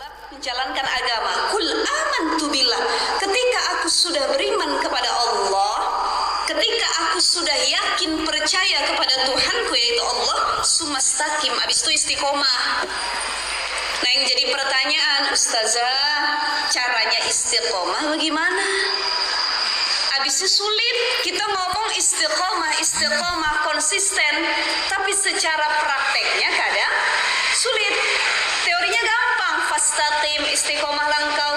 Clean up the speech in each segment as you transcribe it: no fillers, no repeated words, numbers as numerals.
menjalankan agama. Kul amantu billah. Ketika aku sudah beriman kepada Allah, ketika aku sudah yakin percaya kepada Tuhanku yaitu Allah, sumastaqim, habis itu istiqomah. Nah, yang jadi pertanyaan, Ustazah, caranya istiqomah bagaimana? Habisnya sulit. Kita ngomong istiqomah konsisten, tapi secara prakteknya kadang sulit. Teorinya gampang, fastaqim, istiqomahlah engkau,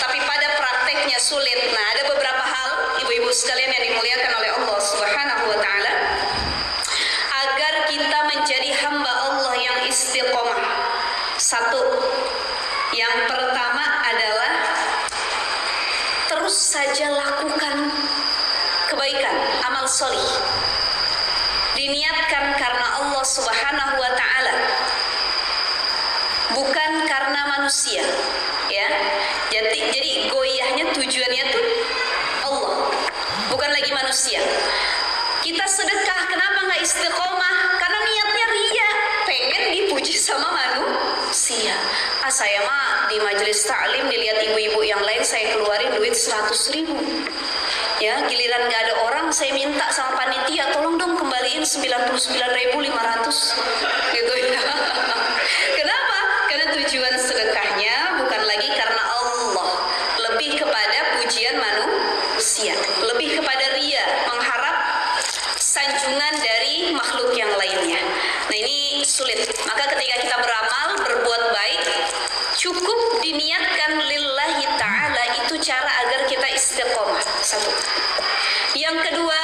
tapi pada prakteknya sulit. Nah, ada beberapa hal ibu-ibu sekalian yang dimuliakan oleh Allah Subhanahu wa taala agar kita menjadi hamba Allah yang istiqomah. Satu, yang pertama adalah terus saja lakukan kebaikan, amal solih. Diniatkan karena Allah Subhanahu wa taala, bukan karena manusia, ya. Jadi goyahnya tujuannya tuh Allah, bukan lagi manusia. Kita sedekah, kenapa nggak istiqomah? Karena niatnya ria, pengen dipuji sama manusia. Saya mah di majelis ta'lim dilihat ibu-ibu yang lain saya keluarin duit 100.000. Ya, giliran nggak ada orang saya minta sama panitia, tolong dong kembaliin 99.500 gitu ya. Kenapa? Karena tujuan sedekahnya bukan lagi karena Allah, lebih kepada pujian manusia, lebih kepada ria, mengharap sanjungan dari makhluk yang lainnya. Nah, ini sulit. Maka ketika kita beramal, berbuat baik, cukup diniatkan lillahi ta'ala, itu cara agar kita istiqomah. Satu. Yang kedua,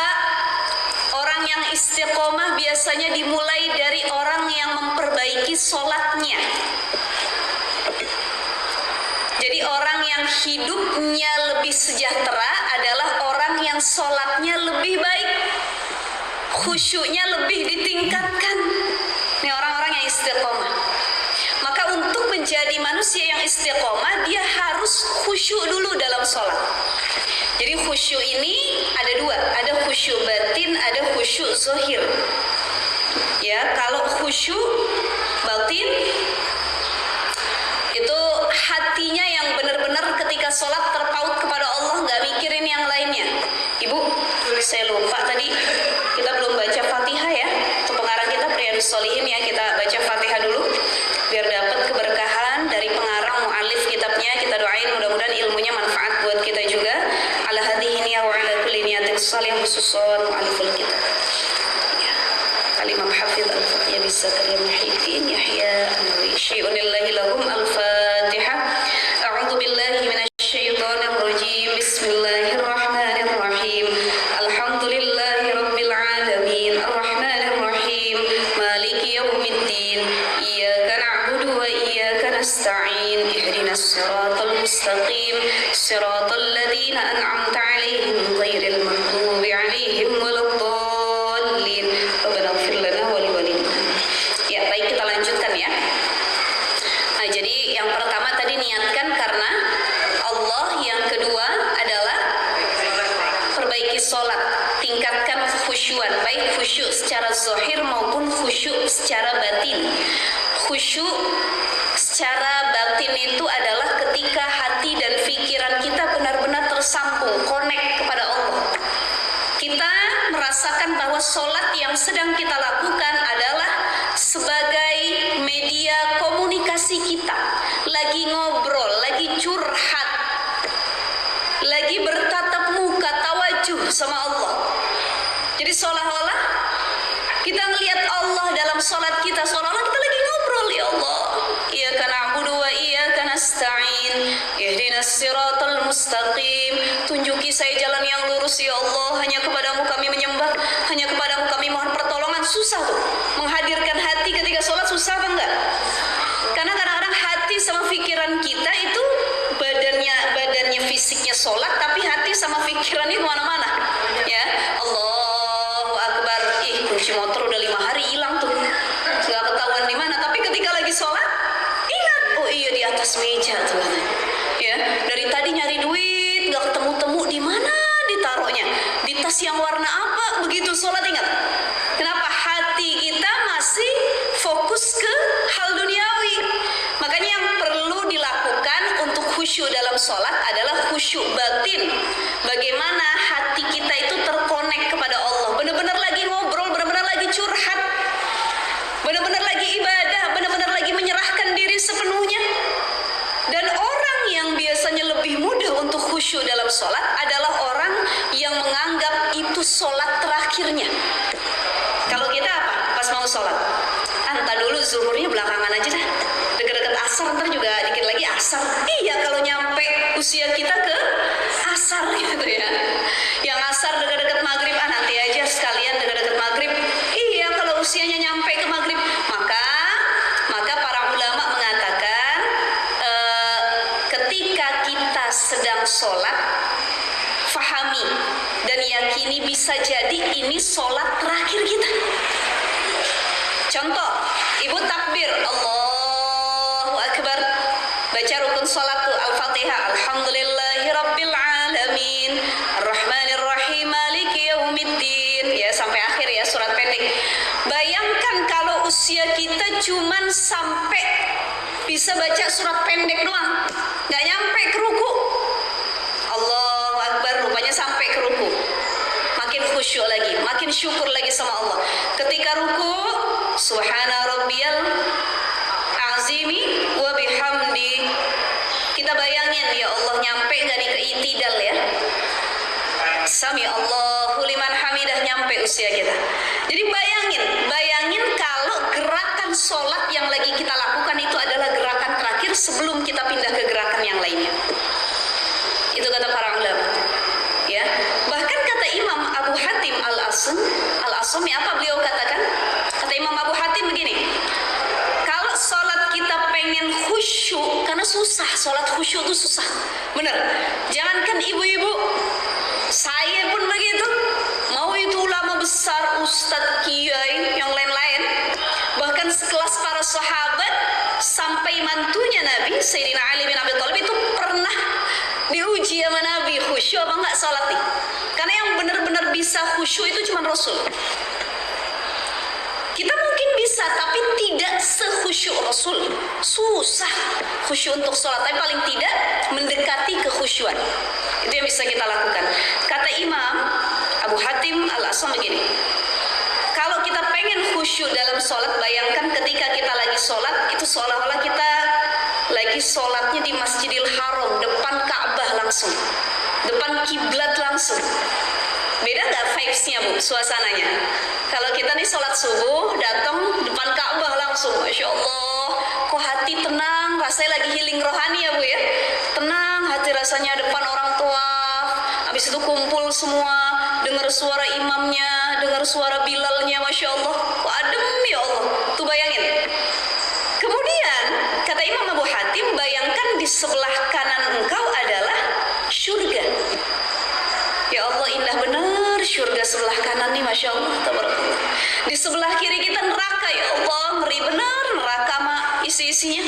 orang yang istiqomah biasanya dimulai dari orang yang memperbaiki sholatnya. Jadi orang yang hidupnya lebih sejahtera adalah orang yang sholatnya lebih baik, khusyuknya lebih ditingkatkan. Ini orang-orang yang istiqomah. Maka untuk menjadi manusia yang istiqomah, dia harus khusyuk dulu dalam sholat. Jadi khusyuk ini ada dua, ada khusyuk batin, ada khusyuk zahir. Ya, kalau khusyuk batin itu hatinya yang benar-benar ketika sholat terpaut kepada Allah, nggak mikirin yang lainnya. Ibu, saya lupa tadi kita belum baca Fatihah ya. Untuk pengarang kita Riyadhus Shalihin ya, kita baca Fatihah dulu biar dapat keberkahan dari pengarang mu'alif kitabnya. Kita doain mudah-mudahan ilmunya manfaat buat kita juga. Ala hadhihi niyya wa ala kulli niyatin shalih khususan mu'aliful kitab. Ya. Al-Imam Hafidz Al-Fatihah bisa Zakaria Muhyiddin Yahya An-Nawawi. Syai'unillahi lahum Al-Fatihah. A'udzu billahi minasyaitonir rajim. Bismillahirrahmanirrahim. Alhamdulillahi rabbil alamin. Arrahmanir rahim. Maliki yaumiddin. Iyyaka na'budu wa iyyaka nasta'in. Ihdinas siratal mustaqim. Siratal ladzina an'amta 'alaihim ghairil maghdubi 'alaihim waladdallin. Rabbana ighfir lana wa liwalidayna. Ya, baik, kita lanjutkan ya. Nah, jadi yang pertama tadi niatkan karena Allah, yang kedua adalah perbaiki sholat, tingkatkan khusyuan, baik khusyuk secara zahir maupun khusyuk secara batin. Khusyuk secara batin itu adalah ketika hati dan pikiran kita benar-benar tersambung, connect kepada Allah. Kita merasakan bahwa sholat yang sedang kita lakukan adalah sebagai media komunikasi kita, lagi ngobrol, lagi curhat, lagi bertatap muka, tawajuh sama Allah. Jadi seolah-olah kita ngelihat Allah dalam sholat kita, seolah-olah kita lagi ngobrol. Ya Allah, iyyaka na'budu wa iyyaka nasta'in, ihdinas siratal mustaqim, tunjuki saya jalan yang lurus ya Allah, hanya kepadamu kami menyembah, hanya kepadamu kami mohon pertolongan. Susah tuh menghadirkan hati ketika sholat, susah apa enggak? Karena kadang-kadang hati sama pikiran kita itu badannya fisiknya sholat, tapi hati sama pikirannya kemana-mana. Ya, Allahu Akbar. Kunci motor udah 5 hari hilang tuh, nggak ketahuan di mana. Tapi ketika lagi sholat, ingat, oh iya di atas meja tuh. Ya, dari tadi nyari duit nggak ketemu-temu, di mana ditaruhnya? Di tas yang warna apa? Begitu sholat ingat. Kenapa? Hati kita masih fokus ke hal duniawi. Makanya yang perlu dilakukan khusyuk dalam sholat adalah khusyuk batin. Bagaimana hati kita itu terkonek kepada Allah, benar-benar lagi ngobrol, benar-benar lagi curhat, benar-benar lagi ibadah, benar-benar lagi menyerahkan diri sepenuhnya. Dan orang yang biasanya lebih mudah untuk khusyuk dalam sholat adalah orang yang menganggap itu sholat terakhirnya. Kalau kita apa? Pas mau sholat, entah dulu zuhurnya belakangan aja dah, dekat-dekat asar, ntar juga dikit lagi asar. Iya, kalau nyampe usia kita ke asar gitu ya. Yang asar dekat-dekat maghrib, nanti aja sekalian dekat-dekat maghrib. Iya, kalau usianya nyampe ke maghrib, maka para ulama mengatakan ketika kita sedang sholat, fahami dan yakini bisa jadi ini sholat terakhir kita. Contoh, ibu takbir Allahu Akbar, baca rukun sholat tuh Al-Fatihah, Alhamdulillahirabbil alamin, Ar-Rahmanir Rahim, Maliki yaumiddin, ya sampai akhir ya, surat pendek. Bayangkan kalau usia kita cuman sampai bisa baca surat pendek doang, nggak nyampe ke ruku. Allahu Akbar, rupanya sampai ke ruku. Makin khusyuk lagi, makin syukur lagi sama Allah. Ketika ruku, subhana rabbiyal azimi wa bihamdi. Kita bayangin, ya Allah, nyampe nggak nih ke itidal ya? Sami Allahu liman hamidah, nyampe usia kita. Jadi bayangin kalau gerakan sholat yang lagi kita lakukan itu adalah gerakan terakhir sebelum kita pindah ke gerakan yang lainnya. Itu kata para ulama. Ya, bahkan kata Imam Abu Hatim Al-Asmi, apa beliau katakan? Kata Imam Abu Hatim begini, kalau sholat kita pengen khusyuk, karena susah, sholat khusyuk itu susah, bener. Jangankan ibu-ibu, saya pun begitu. Mau itu ulama besar, ustadz, kiai, yang lain-lain, bahkan sekelas para sahabat, sampai mantunya Nabi Sayyidina Ali bin Abi Thalib itu pernah diuji sama Nabi, khusyuk apa enggak sholat nih? Karena yang benar-benar bisa khusyuk itu cuma Rasul. Kita mungkin bisa, tapi tidak sekhusyuk Rasul. Susah khusyuk untuk sholat, tapi paling tidak mendekati kekhusyuan. Itu yang bisa kita lakukan. Kata Imam Abu Hatim Al-Asam begini, kalau kita pengen khusyuk dalam sholat, bayangkan ketika kita lagi sholat, itu seolah-olah kita lagi sholatnya di Masjidil Haram, depan Ka'bah langsung, depan kiblat langsung. Beda nggak vibes-nya bu, suasananya? Kalau kita nih sholat subuh, datang depan Ka'bah langsung, Masya Allah, kok hati tenang, rasanya lagi healing rohani ya bu ya. Tenang hati rasanya depan orang tua, habis itu kumpul semua, dengar suara imamnya, dengar suara Bilalnya, Masya Allah, kok adem ya Allah. Tuh bayangin. Kemudian kata Imam Abu Hatim, bayangkan di sebelah kanan engkau adalah surga. Ya Allah, indah benar surga sebelah kanan nih, Masya Allah, tabarakallah. Di sebelah kiri kita neraka, ya Allah, ngeri benar neraka sama isi-isinya.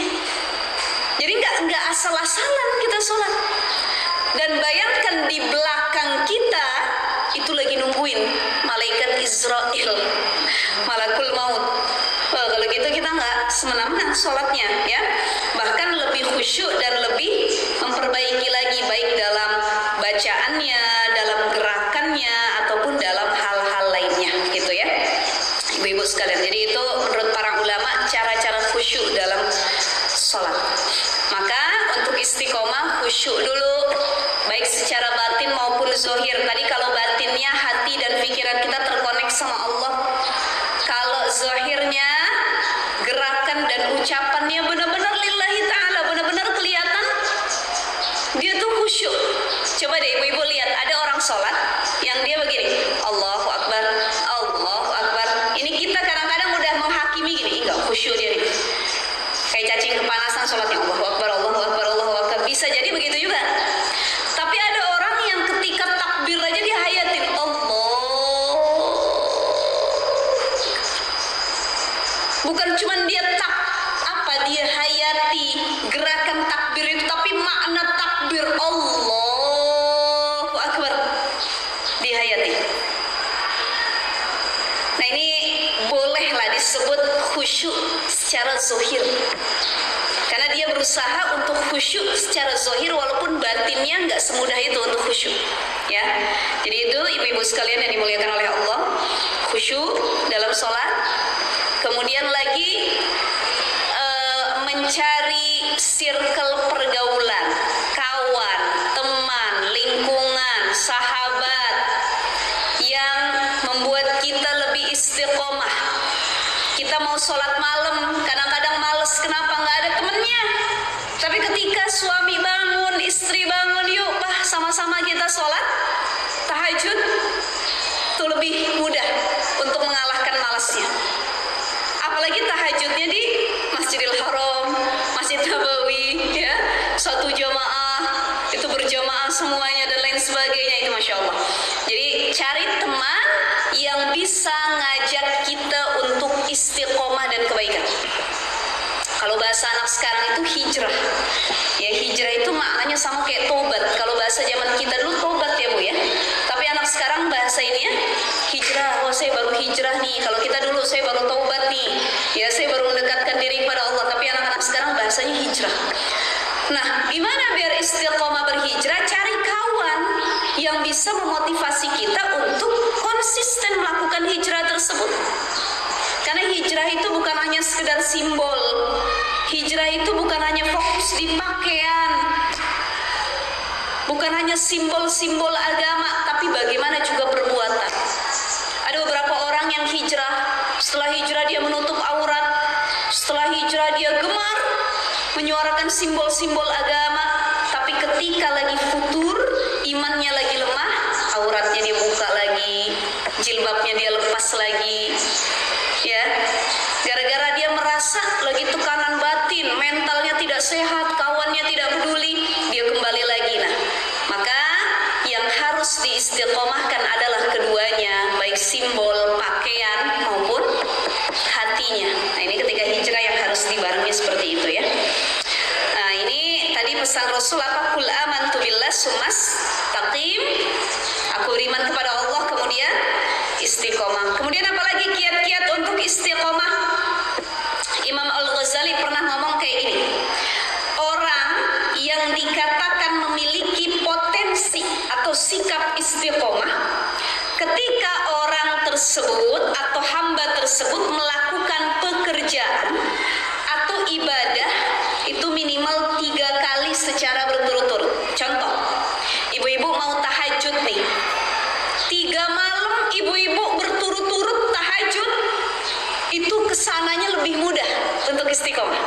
Jadi nggak asal-asalan kita sholat. Dan bayangkan di belakang kita itu lagi nungguin malaikat Israel, malakul maut. Kalau gitu kita nggak semena-mena sholatnya ya, bahkan lebih khusyuk dan lebih memperbaiki lagi, baik dalam bacaannya, dalam gerakannya, ataupun dalam hal-hal lainnya gitu ya ibu-ibu sekalian. Jadi itu menurut para ulama cara-cara khusyuk dalam sholat. Maka untuk istiqomah khusyuk dulu, baik secara batin maupun zohir. Tadi kalau batinnya hati dan pikiran kita terkonek sama Allah, kalau zohirnya gerakan dan ucapannya benar-benar lillahi ta'ala, benar-benar kelihatan dia tuh khusyuk. Coba deh ibu-ibu lihat, ada orang sholat yang dia begini, Allahu Akbar, Allahu Akbar. Ini kita kadang-kadang udah menghakimi gini, enggak khusyuk dia nih, kayak cacing kepanasan sholatnya, Allahu Akbar, Allahu Akbar, Allahu Akbar. Bisa jadi begitu juga. Tapi ada orang yang ketika takbir aja dia hayatin Allah. Bukan cuma dia dia hayati gerakan takbir itu, tapi makna takbir Allahu Akbar dihayati. Nah ini bolehlah disebut khusyuk secara zohir, karena dia berusaha untuk khusyuk secara zahir, walaupun batinnya nggak semudah itu untuk khusyuk, ya. Jadi itu ibu-ibu sekalian yang dimuliakan oleh Allah, khusyuk dalam sholat. Kemudian lagi mencari circle pergaulan, kawan, teman, lingkungan, sahabat yang membuat kita lebih istiqomah. Kita mau sholat malam, kadang-kadang males, kenapa? Nggak ada temennya. Tapi ketika suami bangun, istri bangun, yuk bah sama-sama kita sholat tahajud, itu lebih mudah untuk mengalahkan malasnya. Apalagi tahajudnya di Masjidil Haram, Masjid Nabawi, ya, satu jamaah, itu berjamaah semuanya dan lain sebagainya, itu Masya Allah. Jadi cari teman yang bisa ngajak kita untuk istiqomah dan kebaikan. Kalau bahasa anak sekarang itu hijrah. Ya, hijrah itu maknanya sama kayak tobat. Kalau bahasa zaman kita dulu tobat ya Bu ya. Tapi anak sekarang bahasa ini ya hijrah. Oh, saya baru hijrah nih. Kalau kita dulu saya baru tobat nih. Ya, saya baru mendekatkan diri kepada Allah. Tapi anak-anak sekarang bahasanya hijrah. Nah, gimana biar istiqomah berhijrah? Cari kawan yang bisa memotivasi kita untuk konsisten melakukan hijrah tersebut. Karena hijrah itu bukan hanya sekedar simbol. Hijrah itu bukan hanya fokus di pakaian. Bukan hanya simbol-simbol agama, tapi bagaimana juga perbuatan. Ada beberapa orang yang hijrah, setelah hijrah dia menutup aurat, setelah hijrah dia gemar menyuarakan simbol-simbol agama, tapi ketika lagi futur, imannya lagi lemah, auratnya dia buka lagi, jilbabnya dia lepas lagi, ya, gara-gara dia merasa lagi tekanan batin, mentalnya tidak sehat, kawannya tidak peduli, dia kembali lagi. Nah, maka yang harus diistiqomahkan adalah keduanya, baik simbol, pakaian maupun hatinya. Nah, ini ketika hijrah yang harus dibarengi seperti itu ya. Nah, ini tadi pesan Rasul apa? Qul amantu billah summas taqim. Aku beriman kepada Allah, kemudian istiqomah. Kemudian apalagi kiat-kiat untuk istiqomah? Imam Al-Ghazali pernah ngomong kayak ini. Orang yang dikatakan memiliki potensi atau sikap istiqomah, ketika orang tersebut atau hamba tersebut melakukan pekerjaan atau ibadah itu minimal 3 kali secara berturut-turut. Contoh, ibu-ibu mau tahajud nih, 3 malam ibu-ibu berturut-turut tahajud, itu kesananya lebih mudah untuk istiqomah.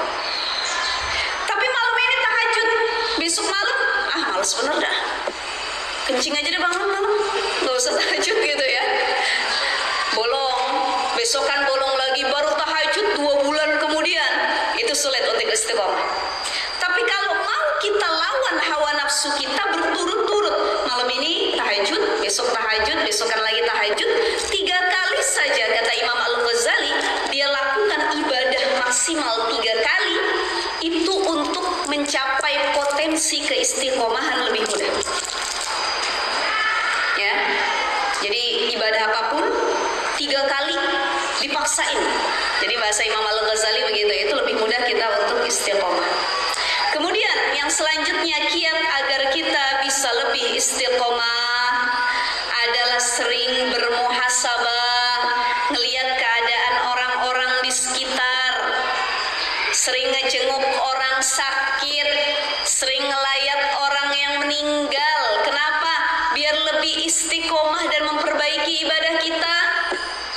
Tapi malam ini tahajud, besok malam males bener dah, kencing aja deh bangun malam, gak usah tahajud gitu ya, bolong, besokan bolong lagi, baru tahajud 2 bulan kemudian, itu sulit untuk istiqomah. Tapi kalau mau kita lawan hawa nafsu kita berturut-turut, malam ini tahajud, besok tahajud, besokan lagi tahajud, 3 kali saja kata Imam Al-Ghazali, dia lakukan ibadah maksimal 3 kali, itu untuk mencapai potensi keistiqomahan lebih mudah. Ya, jadi ibadah apapun 3 kali dipaksain. Jadi bahasa Imam Al-Ghazali begitu, itu lebih mudah kita untuk istiqomah. Kemudian yang selanjutnya kiat agar kita bisa lebih istiqomah adalah sering bermuhasabah, ngelihat keadaan orang-orang di sekitar, sering ngejenguk orang sakit, sering ngelayat orang yang meninggal. Kenapa? Biar lebih istiqomah dan memperbaiki ibadah kita.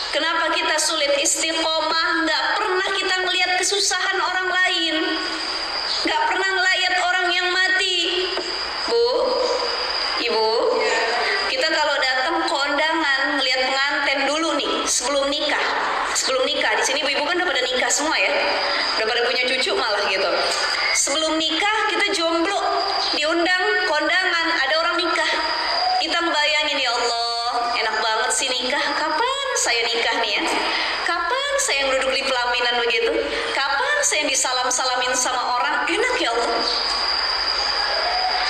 Kenapa kita sulit istiqomah? Nggak pernah kita ngelihat kesusahan orang lain, nggak pernah ngelihat orang yang mati. Bu, ibu, kita kalau datang ke undangan ngelihat pengantin dulu nih sebelum nikah. Sebelum nikah, di sini ibu-ibu kan udah pada nikah semua ya, udah pada punya cucu malah gitu. Sebelum nikah kita jomblo, diundang kondangan ada orang nikah, kita ngebayangin, ya Allah enak banget sih nikah, kapan saya nikah nih ya, kapan saya yang duduk di pelaminan begitu, kapan saya yang disalam-salamin sama orang, enak ya Allah.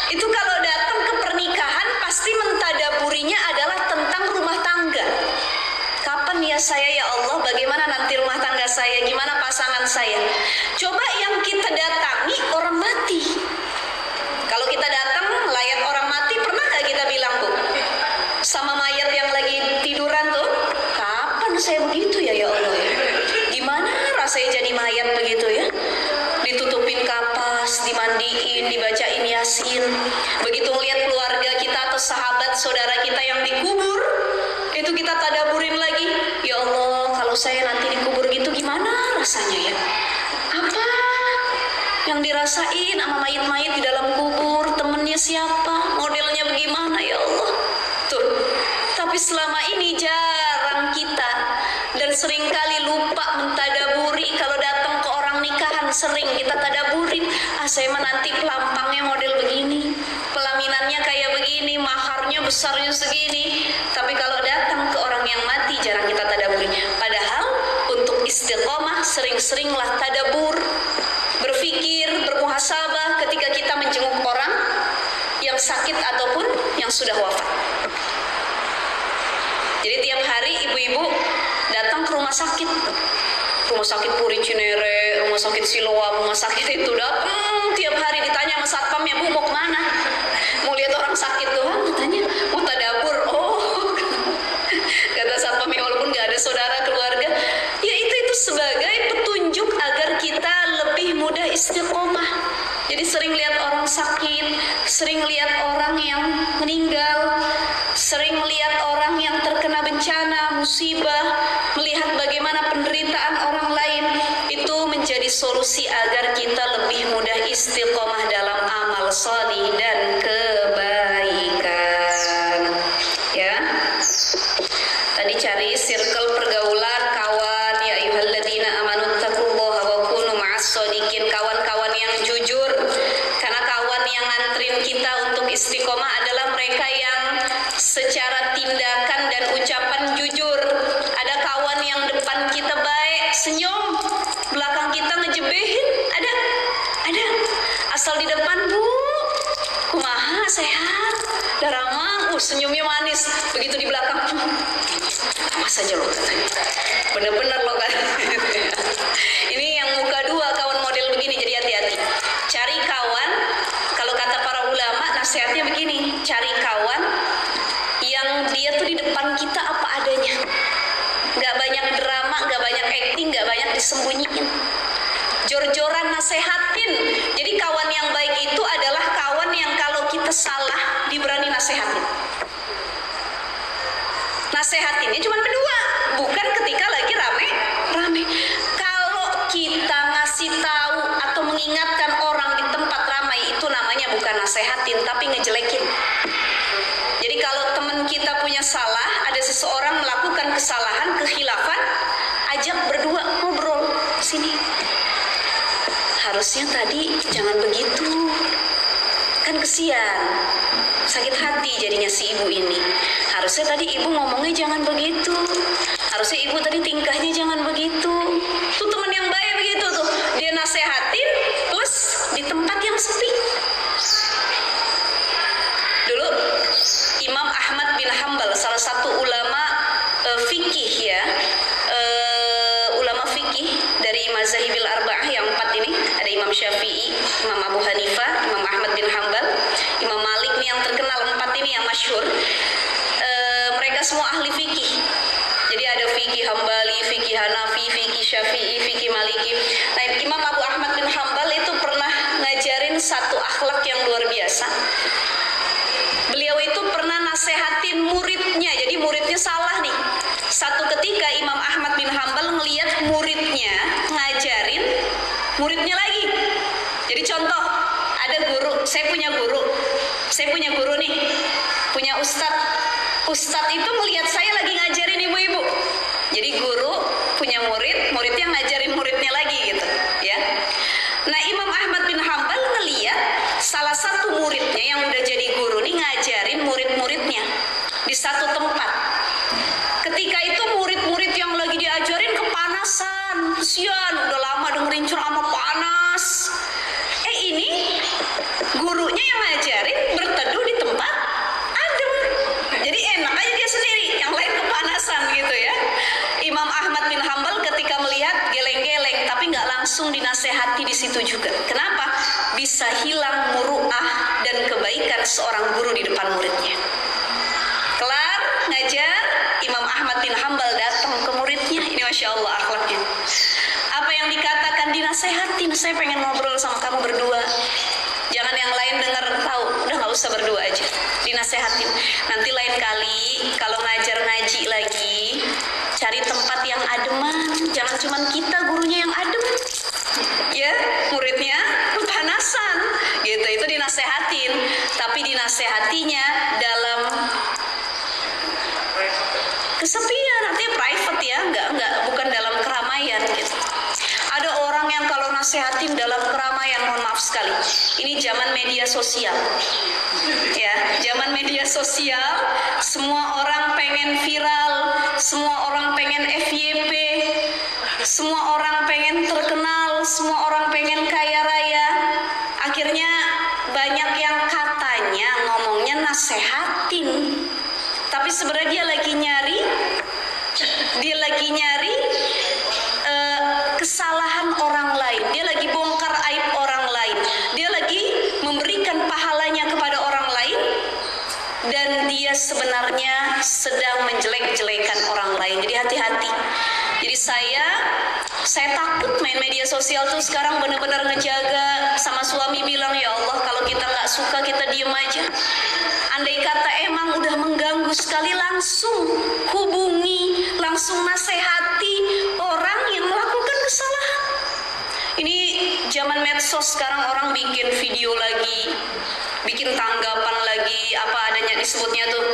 Itu kalau datang ke pernikahan pasti mentadaburinya adalah tentang rumah tangga. Kapan ya saya ya Allah, bagaimana nanti rumah tangga saya, gimana pasangan saya. Coba yang kita datangi orang dimandiin, dibacain Yasin. Begitu melihat keluarga kita atau sahabat saudara kita yang dikubur, itu kita tadaburin lagi, ya Allah, kalau saya nanti dikubur gitu gimana rasanya ya? Apa yang dirasain sama mayit-mayit di dalam kubur? Temennya siapa? Modelnya bagaimana ya Allah? Tuh. Tapi selama ini jarang kita dan seringkali lupa mentadaburi. Kalau datang ke orang nikahan sering kita tadaburin, saya mah nanti pelampangnya model begini, pelaminannya kayak begini, maharnya besarnya segini. Tapi kalau datang ke orang yang mati jarang kita tadaburi. Padahal untuk istiqomah sering-seringlah tadabur, berpikir, bermuhasabah ketika kita menjenguk orang yang sakit ataupun yang sudah wafat. Jadi tiap hari ibu-ibu datang ke rumah sakit Puri Cinere, rumah sakit Siloam, rumah sakit itu datang tiap hari, ditanya sama satpamnya, Bu mau kemana? Mau lihat orang sakit doang, katanya mau tadabur. Oh, kata satpamnya, walaupun gak ada saudara keluarga, ya itu sebagai petunjuk agar kita lebih mudah istiqomah. Jadi sering lihat orang sakit, sering lihat orang yang meninggal, sering melihat orang yang terkena bencana, musibah, melihat bagaimana penderitaan orang lain, itu menjadi solusi agar kita lebih mudah istiqomah dalam amal salih dan kebaikan. Ya, tadi cari circle pergaulan, kawan, ya ayyuhalladzina amanu taqullaha wa kunu ma'as shodiqin, kawan-kawan yang jujur. Karena kawan yang nganterin kita untuk istiqomah adalah mereka yang secara tindakan dan ucapan jujur. Ada kawan yang depan kita baik, senyum, belakang kita ngejebehin. Ada. Asal di depan, Bu, kumaha, sehat, darama, senyumnya manis. Begitu di belakang, awas aja lo katanya. Bener-bener lo kan. Ini yang muka dua kawan model begini, jadi hati-hati. Cari kawan, kalau kata para ulama nasihatnya begini, cari kawan yang dia tuh di depan kita apa adanya, nggak banyak drama, nggak banyak acting, nggak banyak disembunyiin, jor-joran nasehatin. Jadi kawan yang baik itu adalah kawan yang kalau kita salah diberani nasehatin. Nasehatinnya cuma berdua, bukan ketika lagi rame. Kalau kita ngasih tahu atau mengingatkan orang di tempat ramai, itu namanya bukan nasehatin tapi ngejelekin. Jadi kalau teman kita punya salah, ada seseorang melakukan kesalahan, kekhilafan, ajak berdua ngobrol sini. Harusnya tadi jangan begitu, kan kesian, sakit hati jadinya si ibu ini. Harusnya tadi ibu ngomongnya jangan begitu, harusnya ibu tadi tingkahnya jangan begitu. Tuh teman yang baik begitu tuh, dia nasehatin plus di tempat yang sepi. Dulu Imam Ahmad bin Hanbal, salah satu ulama fikih ya, ulama fikih dari mazhabil arba'ah yang 4 ini. Ada Imam Syafi'i, Imam Abu Hanifah, Imam Ahmad bin Hanbal, Imam Malik nih yang terkenal, 4 ini yang masyhur. Mereka semua ahli fikih. Jadi ada fikih Hambali, fikih Hanafi, fikih Syafi'i, fikih Maliki. Nah, Imam Abu Ahmad bin Hanbal itu pernah ngajarin satu akhlak yang luar biasa. Beliau itu pernah nasehatin muridnya, jadi muridnya salah nih. Satu ketika Imam Ahmad bin Hanbal ngelihat muridnya ngajarin muridnya lagi. Jadi contoh, ada guru, saya punya guru nih, punya ustadz. Ustadz itu melihat saya lagi ngajarin ibu-ibu. Jadi guru punya murid, muridnya ngajarin muridnya lagi gitu, ya. Nah, Imam Ahmad bin Hanbal ngeliat salah satu muridnya yang udah jadi guru nih ngajarin murid-muridnya di satu tempat. Ketika itu murid-murid yang lagi diajarin kepanasan, kesian, udah lama dengerin ceramah panas. Ini gurunya yang ngajarin berteduh di tempat adem. Jadi enak aja dia sendiri, yang lain kepanasan gitu ya. Imam Ahmad bin Hanbal ketika melihat geleng-geleng, tapi nggak langsung dinasehati di situ juga. Kenapa? Bisa hilang muru'ah dan kebaikan seorang guru di depan muridnya. Kelar ngajar, Imam Ahmad bin Hanbal datang ke muridnya. Ini Masya Allah akhlaknya. Apa yang dikatakan dinasehatin, saya pengen ngobrol sama kamu berdua. usah berdua aja, dinasehatin. Nanti lain kali kalau ngajar ngaji lagi, cari tempat yang ademan, jangan cuman kita gurunya yang adem, ya muridnya kepanasan gitu. Itu dinasehatin, tapi dinasehatinya dalam kesepian, artinya private ya, enggak, bukan dalam keramaian gitu. Ada orang yang kalau nasehatin dalam keramaian, mohon maaf sekali, ini zaman media sosial ya, zaman media sosial, semua orang pengen viral, semua orang pengen FYP, semua orang pengen terkenal, semua orang pengen kaya raya. Akhirnya banyak yang katanya ngomongnya nasehatin, tapi sebenarnya dia lagi nyari kesalahan orang lain, dia lagi bongkar aib orang lain, dia lagi memberikan pahalanya kepada orang lain, dan dia sebenarnya sedang menjelek-jelekan orang lain. Jadi hati-hati. Jadi saya takut main media sosial tuh sekarang, benar-benar ngejaga. Sama suami bilang, ya Allah, kalau kita nggak suka kita diem aja. Andai kata emang udah mengganggu sekali, langsung hubungi, langsung nasehati orang yang melakukan kesalahan. Ini zaman medsos sekarang, orang bikin video lagi, bikin tanggapan lagi, apa adanya disebutnya tuh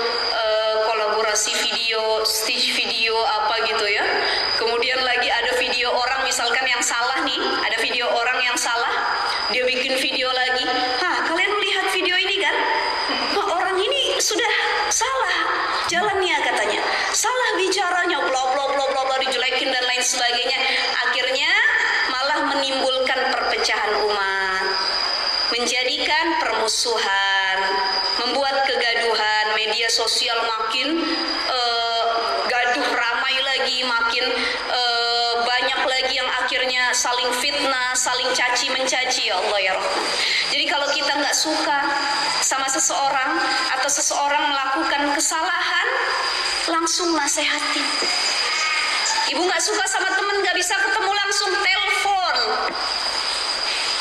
kolaborasi video, stitch video apa gitu ya. Kemudian lagi ada video orang misalkan yang salah nih, ada video orang yang salah, dia bikin video lagi. Kalian melihat video ini kan? Orang ini sudah salah jalannya katanya, salah bicaranya, bla bla bla bla bla, dijelekin dan lain sebagainya. Akhirnya malah menimbulkan perpecahan umat, menjadikan permusuhan, membuat kegaduhan. Media sosial makin gaduh, ramai lagi, makin banyak lagi yang akhirnya saling fitnah, saling caci mencaci. Ya Allah ya Rahman. Jadi kalau kita nggak suka sama seseorang atau seseorang melakukan kesalahan, langsung nasehati. Ibu nggak suka sama teman, nggak bisa ketemu langsung,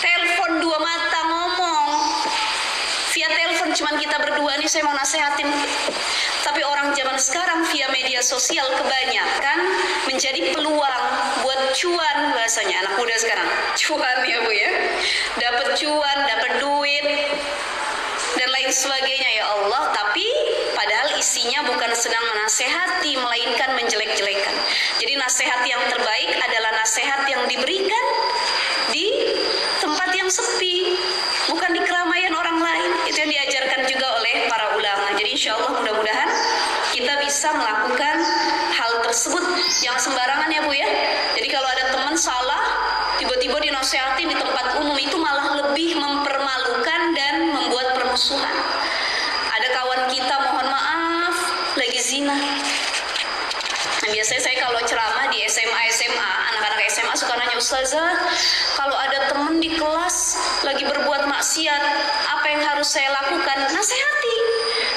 telepon dua mata, ngomong via telepon. Cuman kita berdua nih, saya mau nasehatin. Tapi orang zaman sekarang via media sosial kebanyakan menjadi peluang buat cuan, bahasanya anak muda sekarang, cuan ya Bu ya, dapat cuan, dapat duit dan lain sebagainya ya Allah. Tapi padahal isinya bukan sedang menasehati, melainkan menjelek-jelekan. Jadi nasihat yang terbaik adalah nasihat yang diberikan di tempat yang sepi, bukan di keramaian orang lain. Itu yang diajarkan juga oleh para ulama. Jadi insya Allah mudah-mudahan kita bisa melakukan hal tersebut. Jangan sembarangan ya Bu ya. Jadi kalau ada teman salah, tiba-tiba dinasehatin di tempat umum, itu malah lebih mempermalukan dan membuat permusuhan. Ada kawan kita, mohon maaf, lagi zina. Nah, biasanya saya kalau ceramah di SMA, anak-anak SMA suka nanya, Ustazah, kalau ada teman di kelas lagi berbuat maksiat, apa yang harus saya lakukan? Nasehati.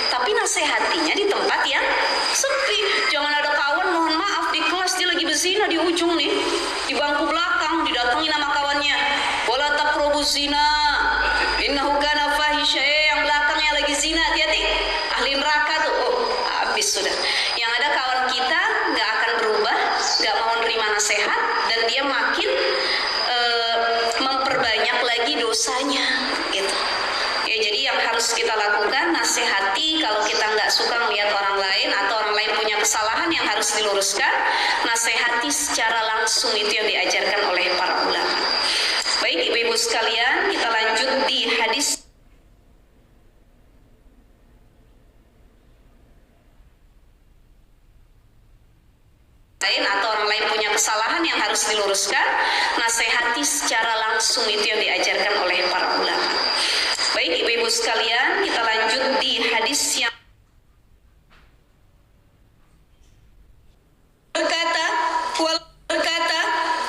Tapi nasehatinya di tempat yang sepi. Jangan ada kawan, mohon maaf, di kelas dia lagi berzina di ujung nih, di bangku belakang, didatangi nama kawannya, wala taqrabuz zina innahu kana fahisha, yang belakangnya lagi zina, hati-hati, ahli neraka tuh. Habis sudah. Yang ada kawan kita nggak akan berubah, nggak mau nerima nasihat, dan dia makin memperbanyak lagi dosanya gitu. Ya, jadi yang harus kita lakukan, nasihati. Kalau kita nggak suka melihat orang lain atau orang lain punya kesalahan yang harus diluruskan, nasihati secara langsung. Itu yang diajarkan oleh para ulama. Baik ibu-ibu sekalian, kita lanjut di hadis lain atau orang lain punya kesalahan yang harus diluruskan, nasihati secara langsung. Itu yang diajarkan oleh para ulama. Baik ibu-ibu sekalian, kita lanjut di hadis yang berkata,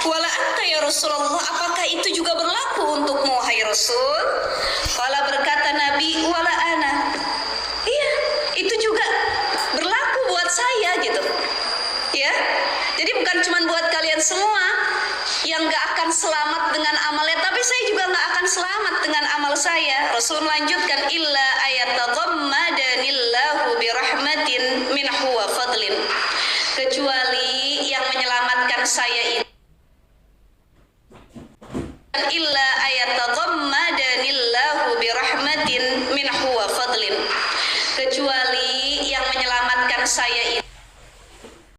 wala anta ya Rasulullah, apakah itu juga berlaku untukmu hai Rasul? Wala, berkata Nabi, wala ana, iya, itu juga berlaku buat saya gitu. Ya, jadi bukan cuma buat kalian semua, yang gak akan selamat dengan amalnya, tapi saya juga gak akan selamat dengan amal saya. Rasul melanjutkan, illa ayatadhammadanillahu birahmatin minhu wa fadlin, kecuali yang menyelamatkan saya itu illa ayat